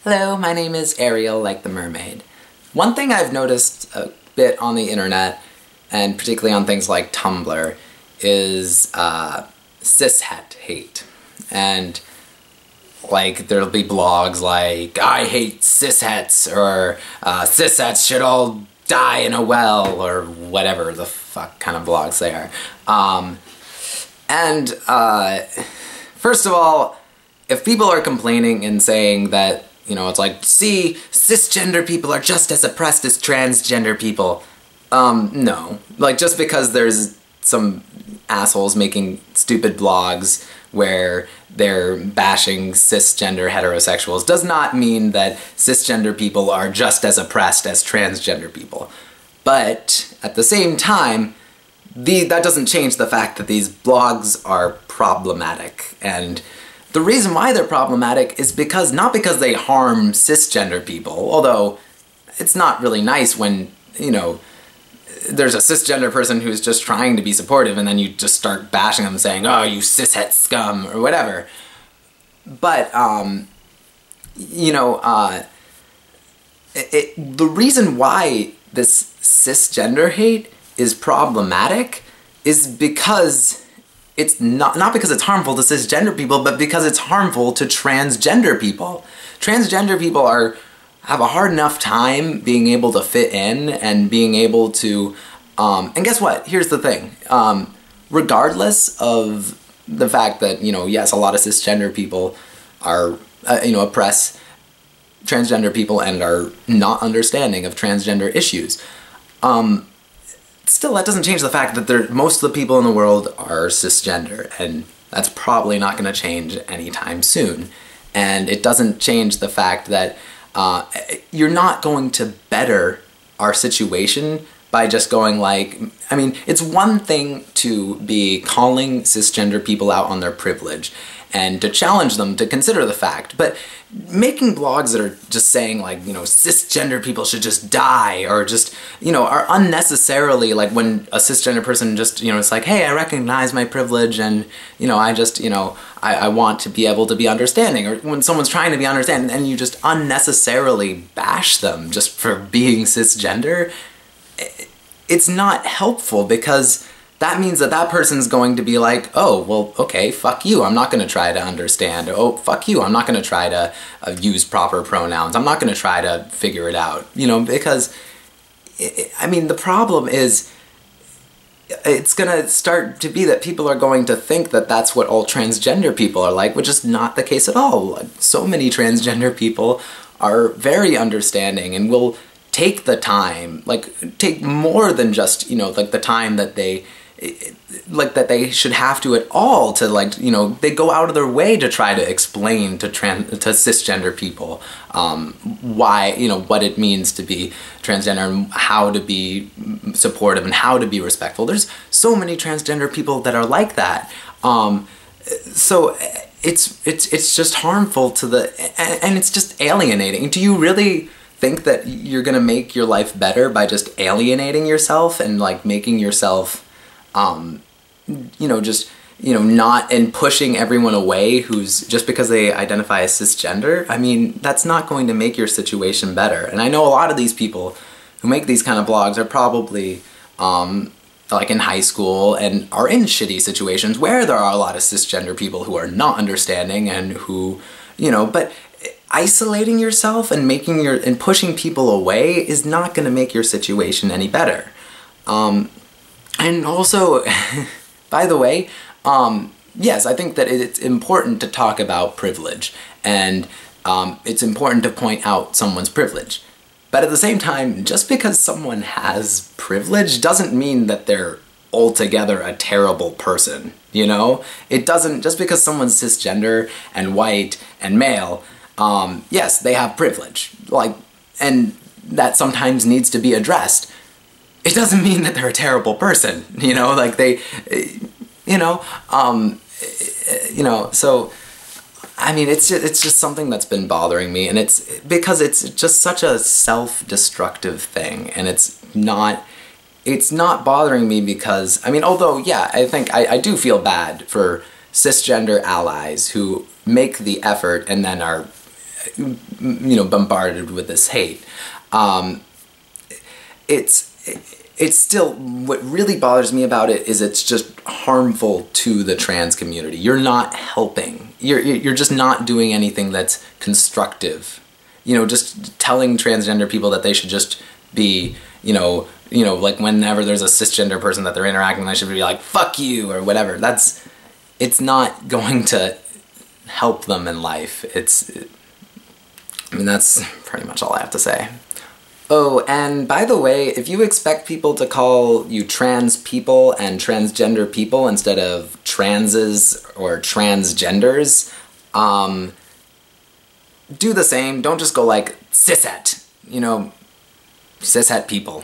Hello, my name is Ariel, like the mermaid. One thing I've noticed a bit on the internet, and particularly on things like Tumblr, is CisHet hate. And like there'll be blogs like, I hate cishets, or cishets should all die in a well, or whatever the fuck kind of blogs they are. First of all, if people are complaining and saying that, you know, it's like, see, cisgender people are just as oppressed as transgender people. No. Like, just because there's some assholes making stupid blogs where they're bashing cisgender heterosexuals does not mean that cisgender people are just as oppressed as transgender people. But, at the same time, that doesn't change the fact that these blogs are problematic, and the reason why they're problematic is not because they harm cisgender people, although it's not really nice when, you know, there's a cisgender person who's just trying to be supportive and then you just start bashing them saying, oh, you cishet scum, or whatever. But, the reason why this cisgender hate is problematic is because it's not because it's harmful to cisgender people, but because it's harmful to transgender people. Transgender people have a hard enough time being able to fit in and being able to, and guess what? Here's the thing. Regardless of the fact that, you know, yes, a lot of cisgender people are, oppress transgender people and are not understanding of transgender issues. Still, that doesn't change the fact that most of the people in the world are cisgender, and that's probably not going to change anytime soon. And it doesn't change the fact that you're not going to better our situation by just going like, I mean, it's one thing to be calling cisgender people out on their privilege and to challenge them to consider the fact, but making blogs that are just saying like, you know, cisgender people should just die, or just, you know, are unnecessarily, like when a cisgender person just, you know, it's like, hey, I recognize my privilege and, you know, I just, you know, I want to be able to be understanding, or when someone's trying to be understanding and you just unnecessarily bash them just for being cisgender, it's not helpful, because that means that that person's going to be like, oh, well, okay, fuck you, I'm not going to try to understand. Oh, fuck you, I'm not going to try to use proper pronouns. I'm not going to try to figure it out. You know, because, I mean, the problem is, it's going to start to be that people are going to think that that's what all transgender people are like, which is not the case at all. So many transgender people are very understanding and will take the time, like, take more than just, you know, like the time that they should have to at all to, like, you know, they go out of their way to try to explain to cisgender people why, you know, what it means to be transgender and how to be supportive and how to be respectful. There's so many transgender people that are like that. So it's just harmful to and it's just alienating. Do you really think that you're gonna make your life better by just alienating yourself and like making yourself not, and pushing everyone away who's just because they identify as cisgender? I mean, that's not going to make your situation better. And I know a lot of these people who make these kind of blogs are probably like in high school and are in shitty situations where there are a lot of cisgender people who are not understanding and who, you know, but isolating yourself and pushing people away is not going to make your situation any better. And also, by the way, yes, I think that it's important to talk about privilege, and it's important to point out someone's privilege. But at the same time, just because someone has privilege doesn't mean that they're altogether a terrible person, you know? It doesn't, just because someone's cisgender and white and male, yes, they have privilege, like, and that sometimes needs to be addressed. It doesn't mean that they're a terrible person, you know, like so, I mean, it's just something that's been bothering me, and it's because it's just such a self-destructive thing, and it's not bothering me because, I mean, although, yeah, I think I do feel bad for cisgender allies who make the effort and then are you know, bombarded with this hate. It's still, what really bothers me about it is it's just harmful to the trans community. You're not helping. You're just not doing anything that's constructive. You know, just telling transgender people that they should just be, you know, like whenever there's a cisgender person that they're interacting with, they should be like, fuck you, or whatever. It's not going to help them in life. I mean, that's pretty much all I have to say. Oh, and by the way, if you expect people to call you trans people and transgender people instead of transes or transgenders, do the same. Don't just go like CisHet, you know, CisHet people.